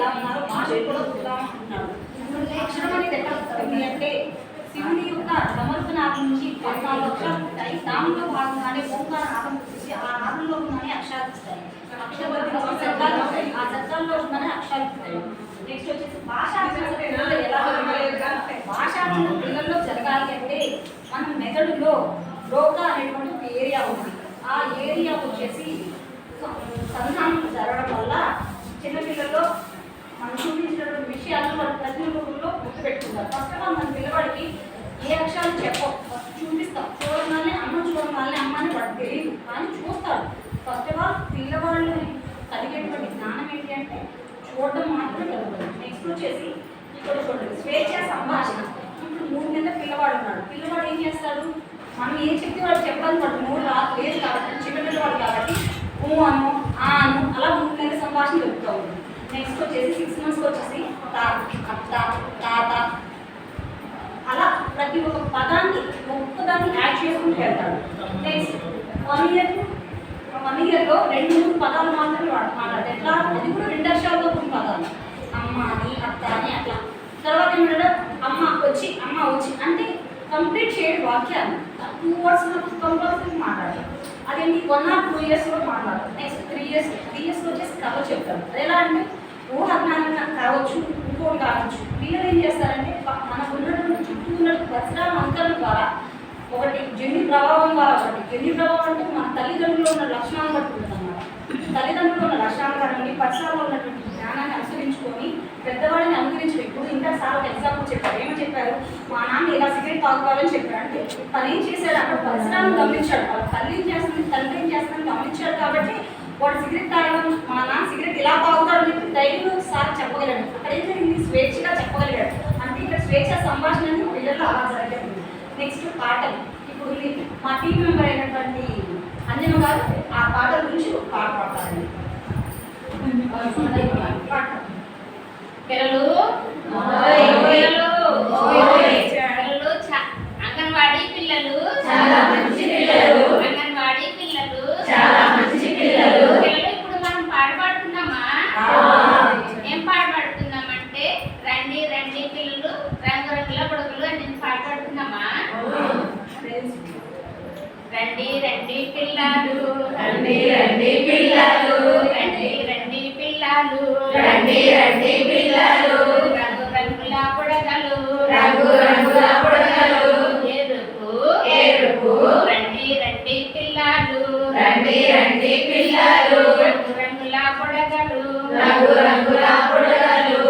ఎలా ఉన్నారో భాష కూడా చూద్దాం అంటున్నాడు. అక్షరం అనేది ఎక్కడ వస్తుంది అంటే శివుని యొక్క సమర్థనాథం నుంచి 14 అక్షరాలు ఉంటాయి. దానిలో భాగంగానే ఓంకార నాదం వచ్చేసి ఆ నాదంలో ఉన్నానే అక్షరాలు వస్తాయి. ఆ శబ్దాల్లో ఉన్నానే అక్షరాలు వస్తాయి. నెక్స్ట్ వచ్చేసి భాషాక్షరం పిల్లల్లో జరగాలి అంటే మన మెదడులో రోగా అనేటువంటి ఒక ఏరియా ఉంది. ఆ ఏరియా వచ్చేసి సంధానం జరగడం వల్ల చిన్నపిల్లల్లో మనం చూపించినటువంటి విషయాలను వాళ్ళు ప్రతి రూపంలో గుర్తుపెట్టుకుంటారు. ఫస్ట్ ఆఫ్ ఆల్ మన పిల్లవాడికి ఏ అక్షరాలు చెప్పం, చూపిస్తాం. చూడగానే అమ్మ చూడగానే అమ్మని వాడికి తెలియదు, కానీ చూస్తాడు. ఫస్ట్ ఆఫ్ ఆల్ పిల్లవాళ్ళు కలిగేటువంటి జ్ఞానం ఏంటి అంటే చూడడం మాత్రమే కలుగుతుంది. నెక్స్ట్ వచ్చేసి ఇక్కడ చూడండి స్వేచ్ఛ సంభాషణ. ఇప్పుడు 3 నెలల పిల్లవాడు ఉన్నాడు. పిల్లవాడు ఏం చేస్తాడు, మనం ఏం చెప్తే వాడు చెప్పాలి. వాడు 3 లేదు కాబట్టి చిన్న పిల్లవాడు కాబట్టి అను అను అలా 3 నెలల సంభాషణ చెప్తూ ఉంటుంది. నెక్స్ట్ వచ్చేసి 6 months వచ్చేసి అత్త తాత అలా ప్రతి ఒక్క పదాన్ని ఒక్కదాన్ని యాడ్ చేసుకుంటూ వెళ్తాడు. నెక్స్ట్ 1 yearలో 2-3 పదాలు మాత్రమే మాట్లాడతాడు. ఎట్లా అది కూడా 2 అక్షరాలతో కొన్ని పదాలు, అమ్మ అని అత్త అని అట్లా. తర్వాత ఏమంటాడు అమ్మ వచ్చి అంటే కంప్లీట్ చేయడు వాక్యాన్ని. 2 words కంపల్సరీ మాట్లాడాలి. అదేంటి 1 or 2 yearsలో మాట్లాడాలి. నెక్స్ట్ 3 yearsలో వచ్చేసి కథ చెప్తారు. అది ఎలా అంటే ఊహాజ్ఞానంగా కావచ్చు, ఇంకోటి కావచ్చు. పిల్లలు ఏం చేస్తారంటే మనకు ఉన్నటువంటి చుట్టూ ఉన్న పరిసరాల అంకరణ ద్వారా ఒకటి జన్యు ప్రభావం ద్వారా జన్యు ప్రభావం అంటే మన తల్లిదండ్రులు ఉన్న లక్షణాలు బట్టి ఉంటుంది అన్నమాట. తల్లిదండ్రులు ఉన్న లక్షణాలు కానీ పరిసరాల్లో ఉన్నటువంటి జ్ఞానాన్ని అనుసరించుకొని పెద్దవాడిని అనుసరించడం. ఇప్పుడు ఇంకా సార్ ఒక ఎగ్జాంపుల్ చెప్పారు. ఏమో చెప్పారు, మా నాన్న ఇలా సిగరెట్ తాగుకోవాలని చెప్పారు. అంటే తను ఏం చేశాడు, అక్కడ పరిసరాలను గమనించాడు. వాళ్ళ తల్లి ఏం చేస్తుందని గమనించాడు. కాబట్టి వాడు సిగరెట్ తాగడం, మా నాన్న సిగరెట్ ఇలా తాగుతాడని చెప్పి ధైర్యంగా సార్ చెప్పగలిగాడు. అక్కడ ఏం జరిగింది, స్వేచ్ఛగా చెప్పగలిగాడు. అంటే ఇక్కడ స్వేచ్ఛ సంభాషణ పిల్లల్లో అలా జరగదు. నెక్స్ట్ పాటలు. ఇప్పుడు మా టీం మెంబర్ అయినటువంటి అంజన గారు ఆ పాటల గురించి ఒక పాట పాడతారండి. పిల్లలు అంగన్వాడీ పిల్లలు చాలా మంచి పిల్లలు. అంగన్వాడీ పిల్లలు చాలా మంచి పిల్లలు. పిల్లలు ఇప్పుడు మనం పాట పాడుతున్నామా? ఏం పాట పాడుతున్నామంటే రండి రండి పిల్లలు రంగురంగుల కొడుకులు అని నేను పాట పాడుతున్నామా? రండి రండి పిల్లలు రండి రండి పిల్లలు రండి రండి పిల్లలు రండి రండి పిల్లలు రంగు రంగుల బుడగలు రంగు రంగుల బుడగలు ఎరుపు ఎరుపు రండి రండి పిల్లలు రండి రండి పిల్లలు రంగు రంగుల బుడగలు రంగు రంగుల బుడగలు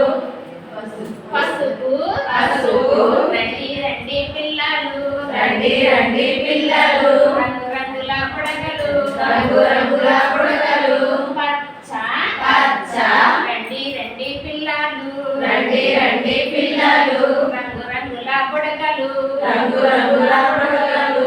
పసుపు పసుపు రండి రండి పిల్లలు రండి రండి పిల్లలు రంగు రంగుల బుడగలు రంగు రంగుల బుడగలు పచ్చ పచ్చ రండి రండి పిల్లలు రండి రండి పిల్లలు రంగు రంగుల బుడగలు రంగు రంగుల బుడగలు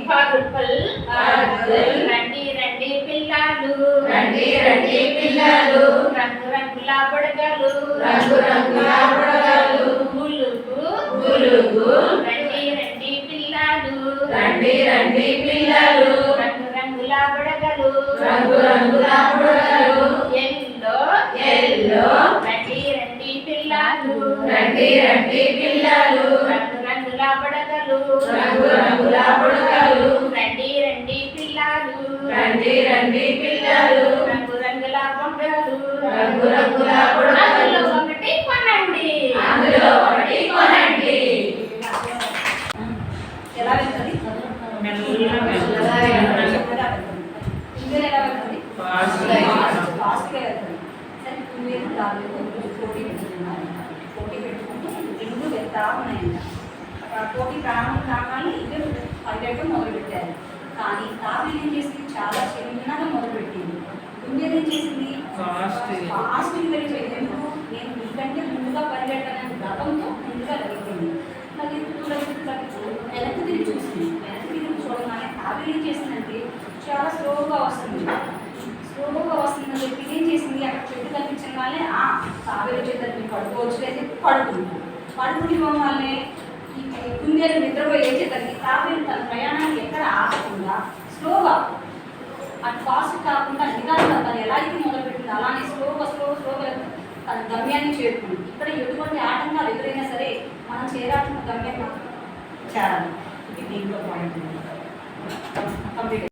పర్పుల్ పర్పుల్ రండి రండి పిల్లలు రండి రండి పిల్లలు రంగు రంగుల బుడగలు రంగు రంగుల బుడగలు బులుగు బులుగు రండి రండి పిల్లలు రండి రండి పిల్లలు రంగు రంగుల బుడగలు రంగు రంగుల బుడగలు ఎల్లో ఎల్లో రండి రండి పిల్లలు రండి రండి పిల్లలు రంగు రంగుల బుడగలు రంగు రంగుల బుడగలు రండి రండి పిల్లలు రండి రండి పిల్లలు రంగు రంగుల బుడగలు రంగు రంగుల బుడగలు ఒకటి కొనండి అందులో ఒకటి కొనండి. ఎలా వెళ్తుంది? ఇందులో ఎలా వెళ్తుంది? ఫాస్ట్గా వెళ్తుంది. సరే 2 years రాలేదు, పోటీ పెట్టుకున్నాను. పోటీ పెట్టుకుంటూ 2 వెళ్తా ఉన్నాయంట. అక్కడ పోటీ ప్రారంభం కాగానే ఇద్దరు పరిగెట్టడం మొదలుపెట్టారు. కానీ తాబేలు ఏం చేసింది, చాలా చిన్నగా మొదలుపెట్టింది. కుందేలు ఏం చేసింది, ఫాస్ట్గా వెళ్ళిపోయింది. ఎందుకు, నేను మీకంటే ముందుగా పరిగెట్టాలని గతంతో ముందుగా వెళ్ళిపోయింది. వెనక్కి తిరిగి చూసింది. వెనక్కి తిరిగి చూడగానే తాబేలు ఏం చేసిందంటే చాలా స్లోగా వస్తుంది. ఏం చేసింది, అక్కడ చెట్టు కనిపించగానే తాబేలు చేతులు పడుకోవచ్చు లేదు పడుకుని పోగానే ఈ కుందేలు నిద్రపోయేసేసరికి తాబేలు తన ప్రయాణానికి ఎక్కడ ఆగకుండా స్లోగా అటు ఫాస్ట్ కాకుండా నిదానంగా తను ఎలా అయితే మొదలుపెట్టింది అలానే స్లోగా గమ్యాన్ని చేరుకుంది. ఇక్కడ ఎటువంటి ఆటంకాలు ఎదురైనా సరే మనం చేరాల్సిన గమ్యం మాత్రం చేరాలి. ఇది దీంట్లో పాయింట్ కంప్లీట్.